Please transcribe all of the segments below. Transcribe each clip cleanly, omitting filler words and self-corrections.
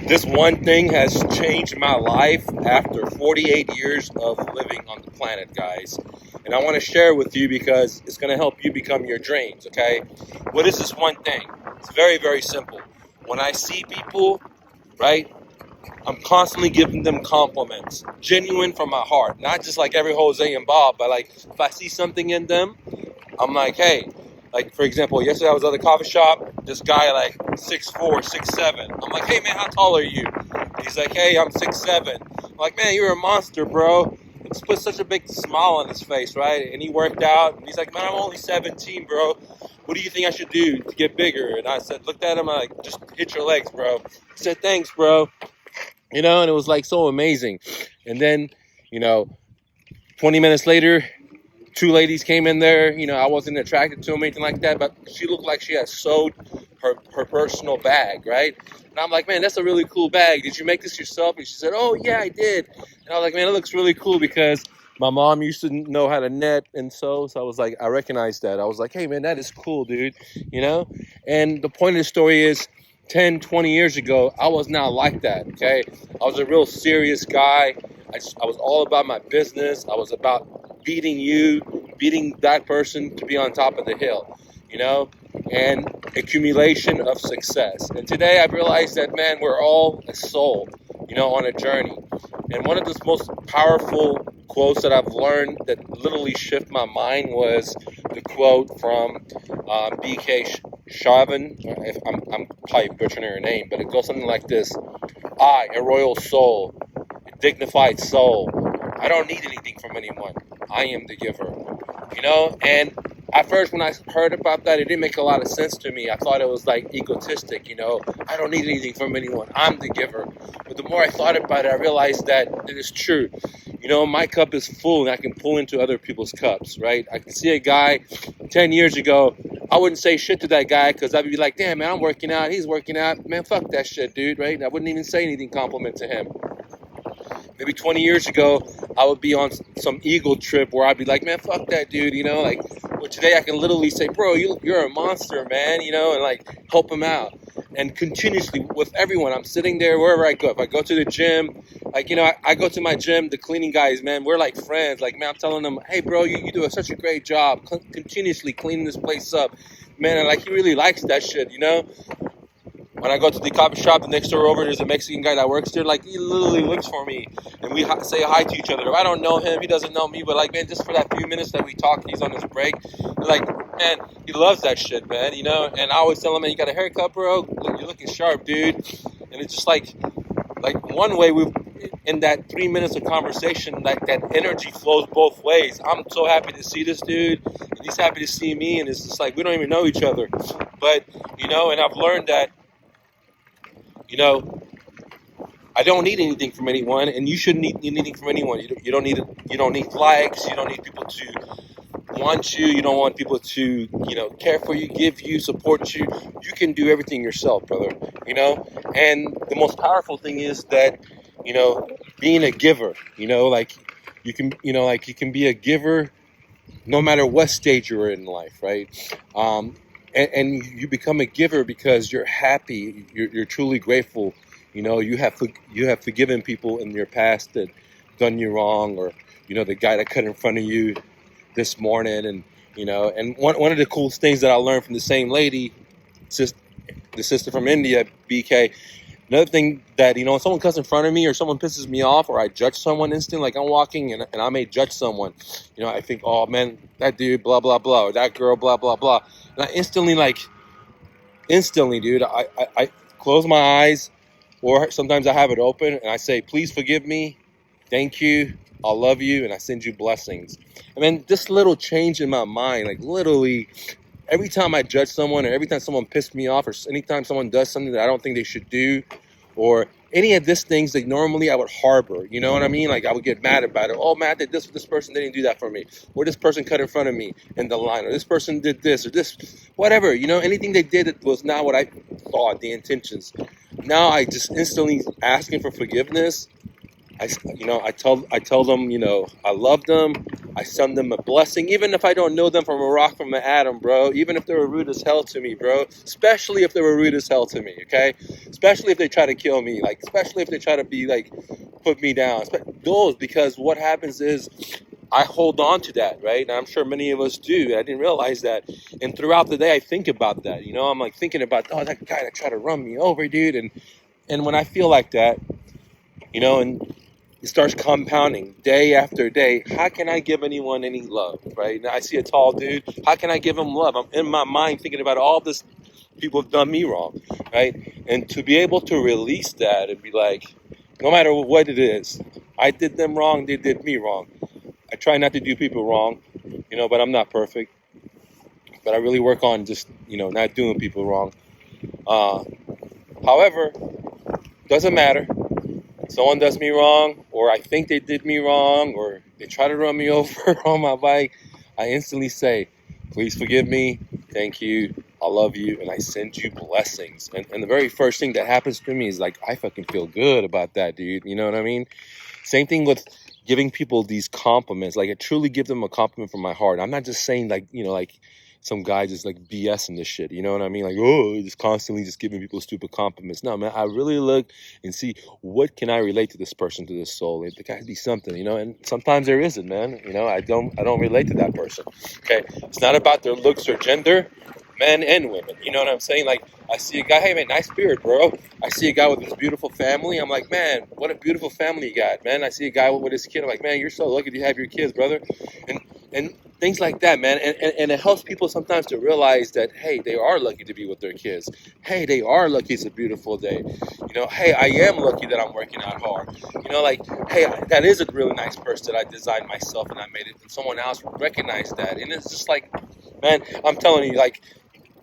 This one thing has changed my life after 48 years of living on the planet, guys. And I want to share it with you because it's going to help you become your dreams, okay? What is this one thing? It's very, very simple. When I see people, right, I'm constantly giving them compliments, genuine from my heart. Not just like every Jose and Bob, but like if I see something in them, I'm like, hey, like for example, yesterday I was at the coffee shop. This guy like 6'4", 6'7". I'm like, hey man, how tall are you? He's like, hey, I'm 6'7". I'm like, man, you're a monster, bro. It just put such a big smile on his face, right? And he worked out. And he's like, man, I'm only 17, bro. What do you think I should do to get bigger? And I said, looked at him, I'm like, just hit your legs, bro. He said, thanks, bro. You know, and it was like so amazing. And then, 20 minutes later, two ladies came in there. I wasn't attracted to them or anything like that, but she looked like she had sewed her personal bag, right? And I'm like, man, that's a really cool bag. Did you make this yourself? And she said, oh, yeah, I did. And I was like, man, it looks really cool because my mom used to know how to knit and sew. So I was like, I recognized that. I was like, hey, man, that is cool, dude, And the point of the story is 10, 20 years ago, I was not like that, okay? I was a real serious guy. I was all about my business. I was about beating that person to be on top of the hill, and accumulation of success. And today I've realized that, man, we're all a soul, on a journey. And one of the most powerful quotes that I've learned that literally shift my mind was the quote from B.K. Chauvin. If I'm probably butchering her name, but it goes something like this: I, a royal soul, a dignified soul, I don't need anything from anyone. I am the giver. And at first when I heard about that, it didn't make a lot of sense to me. I thought it was like egotistic, I don't need anything from anyone. I'm the giver. But the more I thought about it, I realized that it is true. My cup is full and I can pull into other people's cups, right? I can see a guy 10 years ago. I wouldn't say shit to that guy because I'd be like, damn, man, I'm working out. He's working out. Man, fuck that shit, dude, right? I wouldn't even say anything compliment to him. Maybe 20 years ago, I would be on some ego trip where I'd be like, man, fuck that dude, But today I can literally say, bro, you're a monster, man, and like help him out. And continuously with everyone, I'm sitting there wherever I go. If I go to the gym, like, I go to my gym, the cleaning guys, man, we're like friends. Like, man, I'm telling them, hey, bro, you do such a great job continuously cleaning this place up. Man, and like, he really likes that shit, When I go to the coffee shop, the next door over, there's a Mexican guy that works there. Like, he literally looks for me, and we say hi to each other. I don't know him, he doesn't know me, but like, man, just for that few minutes that we talk, he's on his break. Like, man, he loves that shit, man, And I always tell him, man, you got a haircut, bro? Look, you're looking sharp, dude. And it's just like one way in that 3 minutes of conversation, like that energy flows both ways. I'm so happy to see this dude, and he's happy to see me, and it's just like we don't even know each other, but and I've learned that. I don't need anything from anyone, and you shouldn't need anything from anyone. You don't need likes. You don't need people to want you. You don't want people to care for you, give you, support you. You can do everything yourself, brother. And the most powerful thing is that being a giver. Like you can be a giver no matter what stage you're in life, right? And you become a giver because you're happy, you're truly grateful. You have forgiven people in your past that done you wrong, or the guy that cut in front of you this morning, and and one of the coolest things that I learned from the same lady, the sister from India, BK. Another thing that when someone cuts in front of me or someone pisses me off or I judge someone instantly, like I'm walking and I may judge someone, I think, oh man, that dude, blah blah blah, or that girl, blah blah blah, and I instantly, dude, I close my eyes, or sometimes I have it open and I say, please forgive me, thank you, I love you, and I send you blessings. And then this little change in my mind, like literally, every time I judge someone, or every time someone pissed me off, or anytime someone does something that I don't think they should do, or any of these things that normally I would harbor, you know what I mean? Like I would get mad about it. Oh man, this person didn't do that for me, or this person cut in front of me in the line, or this person did this, or this, whatever, anything they did that was not what I thought, the intentions. Now I just instantly asking for forgiveness I tell them, I love them. I send them a blessing, even if I don't know them from a rock from an atom, bro. Even if they were rude as hell to me, bro. Especially if they were rude as hell to me, okay? Especially if they try to kill me, like, especially if they try to be like, put me down. Those, because what happens is I hold on to that, right? And I'm sure many of us do. I didn't realize that. And throughout the day, I think about that. I'm like thinking about, oh, that guy that tried to run me over, dude. And when I feel like that, and it starts compounding day after day. How can I give anyone any love, right? Now I see a tall dude. How can I give him love? I'm in my mind thinking about all this people have done me wrong, right? And to be able to release that and be like, no matter what it is, I did them wrong, they did me wrong. I try not to do people wrong, but I'm not perfect. But I really work on just, not doing people wrong. However, doesn't matter. Someone does me wrong, or I think they did me wrong, or they try to run me over on my bike, I instantly say, please forgive me, thank you, I love you, and I send you blessings. And the very first thing that happens to me is like, I fucking feel good about that, dude. You know what I mean? Same thing with giving people these compliments. Like, I truly give them a compliment from my heart. I'm not just saying, like, like some guy just like BSing this shit. You know what I mean? Like, oh, just constantly just giving people stupid compliments. No, man, I really look and see what can I relate to this person, to this soul. There got to be something, and sometimes there isn't, man. I don't relate to that person. Okay, it's not about their looks or gender, men and women. You know what I'm saying? Like, I see a guy, hey man, nice beard, bro. I see a guy with his beautiful family. I'm like, man, what a beautiful family you got, man. I see a guy with his kid. I'm like, man, you're so lucky to have your kids, brother. And things like that, man. And it helps people sometimes to realize that, hey, they are lucky to be with their kids. Hey, they are lucky it's a beautiful day. Hey, I am lucky that I'm working out hard. Like, hey, that is a really nice purse that I designed myself and I made it. And someone else recognized that. And it's just like, man, I'm telling you, like,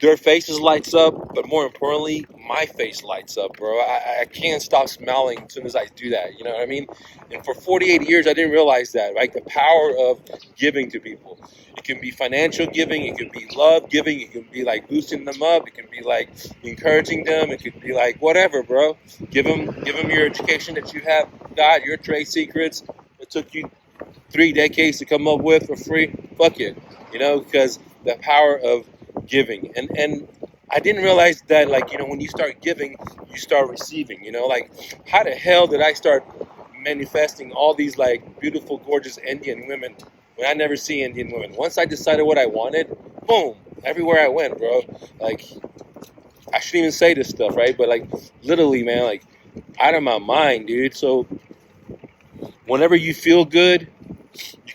their faces lights up, but more importantly, my face lights up, bro. I can't stop smiling as soon as I do that. You know what I mean? And for 48 years, I didn't realize that, right? The power of giving to people. It can be financial giving. It can be love giving. It can be like boosting them up. It can be like encouraging them. It could be like whatever, bro. Give them your education that you have got, your trade secrets. It took you 3 decades to come up with for free. Fuck it, because the power of giving. And I didn't realize that, like, when you start giving, you start receiving. Like, how the hell did I start manifesting all these like beautiful, gorgeous Indian women when I never see Indian women? Once I decided what I wanted, boom, everywhere I went, bro. Like, I shouldn't even say this stuff, right? But like, literally, man, like, out of my mind, dude. So whenever you feel good,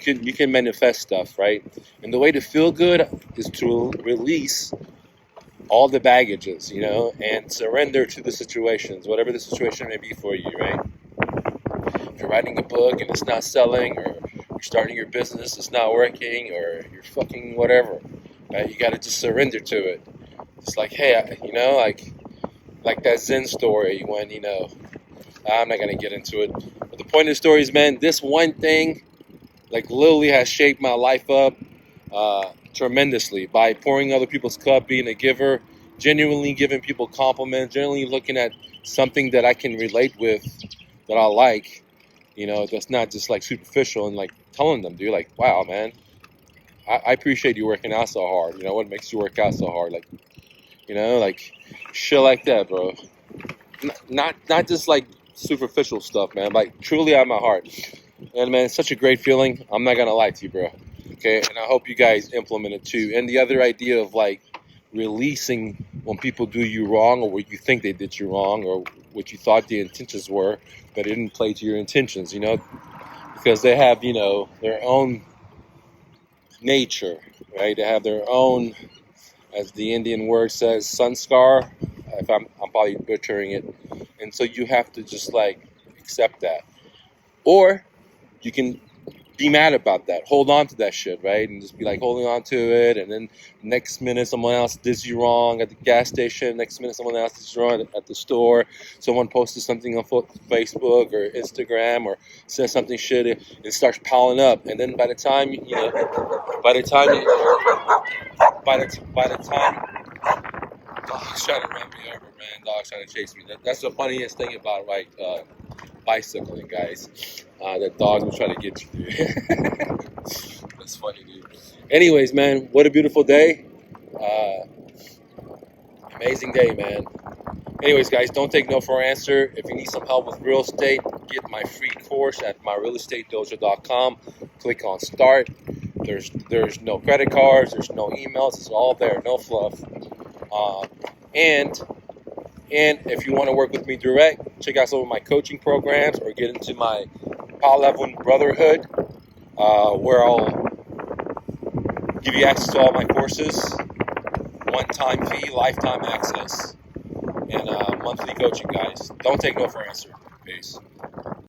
you can manifest stuff, right? And the way to feel good is to release all the baggages, and surrender to the situations, whatever the situation may be for you, right? If you're writing a book and it's not selling, or you're starting your business, it's not working, or you're fucking whatever, right? You got to just surrender to it. It's like, hey, like that Zen story when, I'm not going to get into it. But the point of the story is, man, this one thing, like, literally has shaped my life up tremendously by pouring other people's cup, being a giver, genuinely giving people compliments, genuinely looking at something that I can relate with, that I like, that's not just like superficial, and like telling them, dude, like, wow, man, I appreciate you working out so hard. What makes you work out so hard? Like, like shit like that, bro. Not just like superficial stuff, man. Like, truly out of my heart. And man, it's such a great feeling. I'm not gonna lie to you, bro. Okay, and I hope you guys implement it too. And the other idea of like releasing when people do you wrong, or what you think they did you wrong, or what you thought the intentions were, but it didn't play to your intentions, because they have, their own nature, right? They have their own, as the Indian word says, sanskar. If I'm probably butchering it, and so you have to just like accept that, or you can be mad about that, hold on to that shit, right? And just be like holding on to it, and then next minute someone else did you wrong at the gas station, next minute someone else did you wrong at the store, someone posted something on Facebook or Instagram, or says something shit, it starts piling up, and then by the time by the time dog's trying to run me over, man, dog's trying to chase me. That's the funniest thing about, like, bicycling, guys. The dogs will try to get you, dude. That's funny, dude. Anyways, man, what a beautiful day. Amazing day, man. Anyways, guys, don't take no for an answer. If you need some help with real estate, get my free course at myrealestatedojo.com. Click on start. There's no credit cards. There's no emails. It's all there. No fluff. And if you want to work with me direct, check out some of my coaching programs or get into my Palevun Brotherhood, where I'll give you access to all my courses, one-time fee, lifetime access, and monthly coaching, guys. Don't take no for an answer. Peace.